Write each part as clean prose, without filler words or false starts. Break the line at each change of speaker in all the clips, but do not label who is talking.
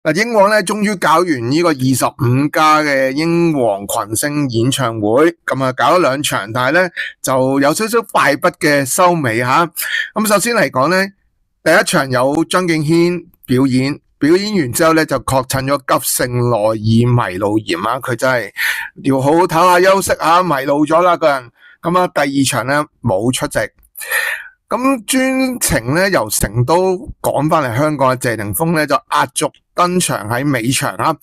嗱，英皇咧終於搞完呢個25家嘅英皇群星演唱會，咁啊搞咗2場，但係咧就有少少敗筆嘅收尾吓。咁首先嚟講咧，第一場有張敬軒表演完之後咧就確診咗急性內耳迷路炎啊，佢真係要好好唞下休息下，迷路咗啦個人。咁啊，第二場咧冇出席。咁專程咧由成都趕翻嚟香港嘅謝霆鋒咧就壓軸登場喺尾場啊！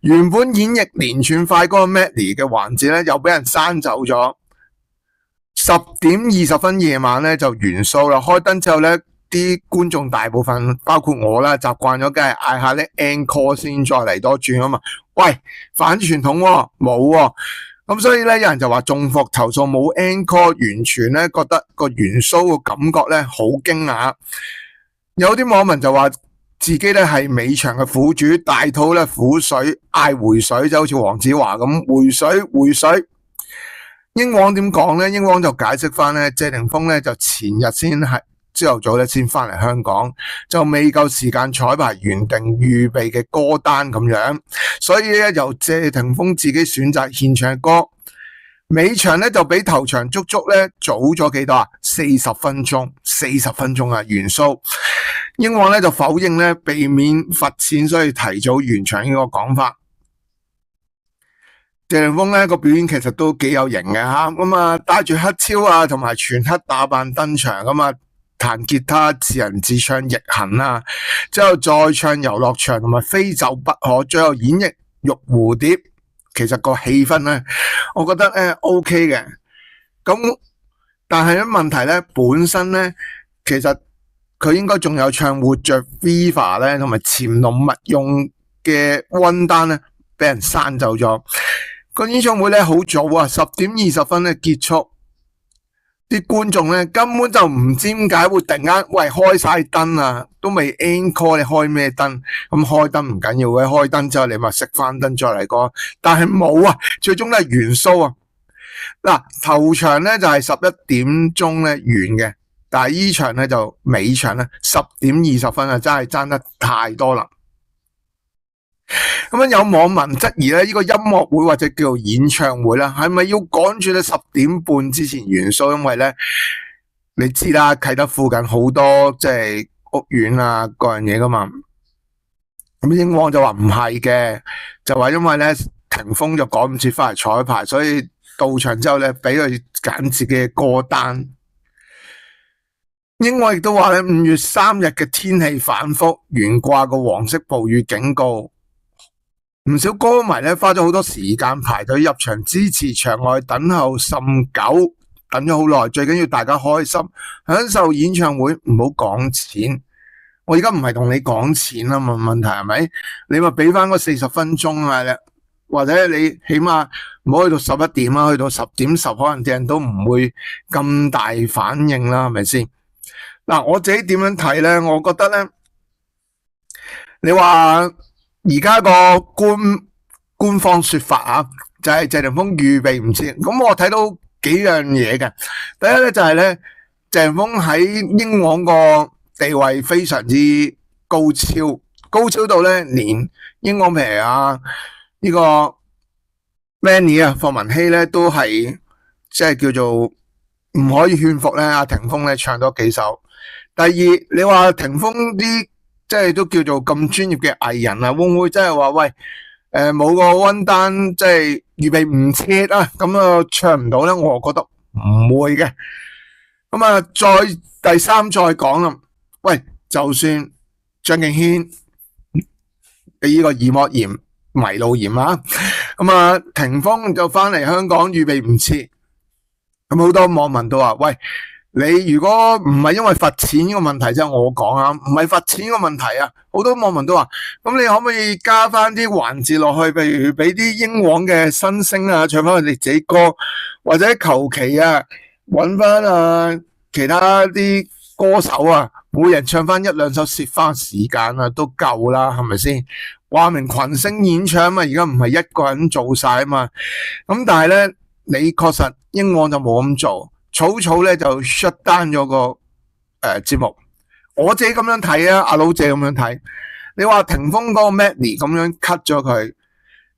原本演繹連串快歌 medley 嘅環節咧又俾人刪走咗。10:20夜晚咧就完 show 啦，開燈之後咧啲觀眾大部分包括我啦，習慣咗梗係嗌下咧 encore 先再嚟多轉啊嘛。喂，反傳統喎，冇喎。咁所以咧，有人就話眾伏投訴冇 encore， 完全咧覺得個元騷嘅感覺咧好驚訝。有啲網民就話自己咧係尾場嘅苦主，大肚咧苦水嗌回水，就好似黃子華咁回水。英皇點講咧？英皇就解釋翻咧，謝霆鋒咧就前日先係朝頭早咧先翻嚟香港，就未夠時間彩排原定預備嘅歌單咁樣，所以咧由謝霆鋒自己選擇獻唱嘅歌。尾場咧就比頭場足足咧早咗幾多啊？40分鐘啊，完 show。英皇咧就否認咧避免罰錢，所以提早完場呢個講法。謝霆鋒咧個表演其實都幾有型嘅吓，咁啊帶住黑超啊同埋全黑打扮登場，咁啊彈吉他自彈自唱逆行啊，之後再唱遊樂場同埋非走不可，最後演繹玉蝴蝶。其實個氣氛咧，我覺得OK 嘅。咁但係咧問題咧本身咧，其實佢應該仲有唱活着 Viva 咧，同埋潛龍勿用嘅溫單咧，俾人刪走咗。個演唱會咧好早啊，10:20咧結束。啲觀眾咧根本就唔知點解會突然間開晒燈啊，都未 encore 你開咩燈？咁開燈唔緊要嘅，開燈之後你咪熄翻燈再嚟過。但係冇啊，最終都係完 show啊。嗱，頭場咧就係11點鐘咧完嘅，但係依場咧就尾場咧10:20啊，真係爭得太多啦。咁樣有網民質疑咧，呢個音樂會或者叫做演唱會啦，係咪要趕住咧10點半之前完 show？因為咧，你知啦，啟德附近好多即係屋苑啊，各樣嘢噶嘛。咁英皇就話唔係嘅，就話因為咧霆鋒就趕唔切翻嚟彩排，所以到場之後咧俾佢揀自己嘅歌單。英皇亦都話咧5月3日嘅天氣反覆，懸掛個黃色暴雨警告。唔少歌迷咧花咗好多時間排隊入場支持，場外等候甚久，等咗好耐。最緊要大家開心，享受演唱會，唔好講錢。我而家唔係同你講錢啊嘛，問題係咪？你咪俾翻嗰40分鐘啊，或者你起碼唔好去到11點啦，去到10:10，可能啲人都唔會咁大反應啦，係咪先？嗱，我自己點樣睇咧？我覺得咧，你話。而家個官方說法啊，就係謝霆鋒預備唔切。咁我睇到幾樣嘢嘅。第一咧就係咧，謝霆鋒喺英皇個地位非常之高超到咧，連英皇譬如啊呢個 Manny 啊霍文希咧都係即係叫做唔可以勸服咧阿霆鋒咧唱多幾首。第二，你話霆鋒啲。即係都叫做咁專業嘅藝人啊，會唔會真係話喂冇個溫單，即係預備唔切啊，咁啊唱唔到咧？我覺得唔會嘅。咁啊，第三再講啦，喂，就算張敬軒俾呢個耳膜炎、迷路炎啊，咁啊霆鋒就翻嚟香港預備唔切，咁好多網民都話喂。你如果唔係因為罰錢呢個問題，即係我講啊，唔係罰錢呢個問題啊，好多網民都話，咁你可唔可以加翻啲環節落去，譬如俾啲英皇嘅新星啊唱翻佢哋自己歌，或者求其啊搵翻其他啲歌手啊，每人唱翻1-2首，攝翻時間啊都夠啦，係咪先？話明群星演唱嘛，而家唔係一個人做晒啊嘛，咁但係咧，你確實英皇就冇咁做。草咧就 shut down 咗個節目，我自己咁樣睇啊，阿老姐咁樣睇。你話霆鋒嗰個 medley 咁樣 cut 咗佢，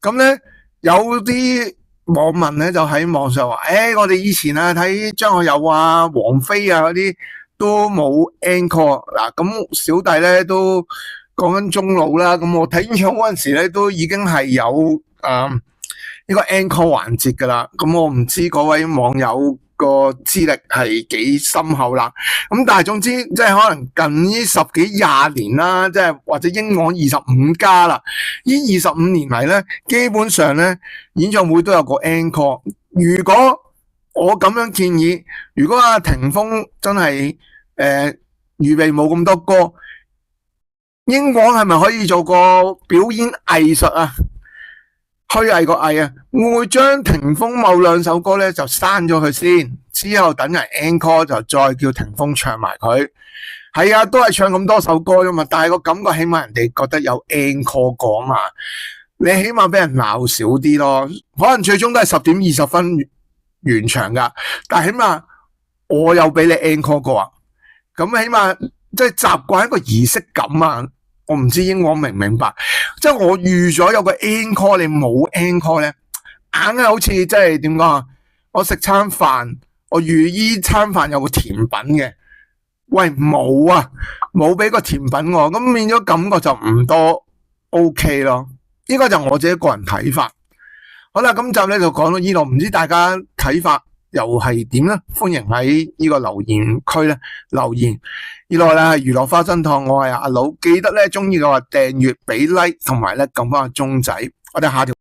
咁咧有啲網民咧就喺網上話，我哋以前啊睇張學友啊、王菲啊嗰啲都冇 encore 嗱，咁小弟咧都講緊中老啦，咁我睇演唱嗰陣時咧都已經係有呢個 encore 環節噶啦，咁我唔知嗰位網友個資歷係幾深厚啦，咁但係總之即係可能近呢十幾廿年啦，即係或者英皇25+啦，呢25年嚟咧，基本上咧演唱會都有個 encore。如果我咁樣建議，如果阿霆鋒真係預備冇咁多歌，英皇係咪可以做個表演藝術啊？虛偽個偽啊，會將霆鋒某兩首歌咧就刪咗佢先，之後等人 encore 就再叫霆鋒唱埋佢。係啊，都係唱咁多首歌噶嘛，但係個感覺起碼人哋覺得有 encore 過嘛，你起碼俾人鬧少啲咯。可能最終都係10點20分完場噶，但係起碼我有俾你 encore 過啊，咁起碼即係習慣一個儀式感啊。我唔知英皇明唔明白，即係我預咗有個 encore， 你冇 encore 咧，硬係好似即係點講啊？我食餐飯，我預依餐飯有個甜品嘅，喂冇啊，冇俾個甜品我，咁變咗感覺就唔多 OK 咯。呢個就我自己個人睇法。好啦，今集咧就講到呢度，唔知大家睇法又係點咧？歡迎喺呢個留言區咧留言。呢個咧係娛樂花生堂，我係阿佬，記得咧中意嘅話訂閱俾 like 同埋咧撳翻個鐘仔，我哋下條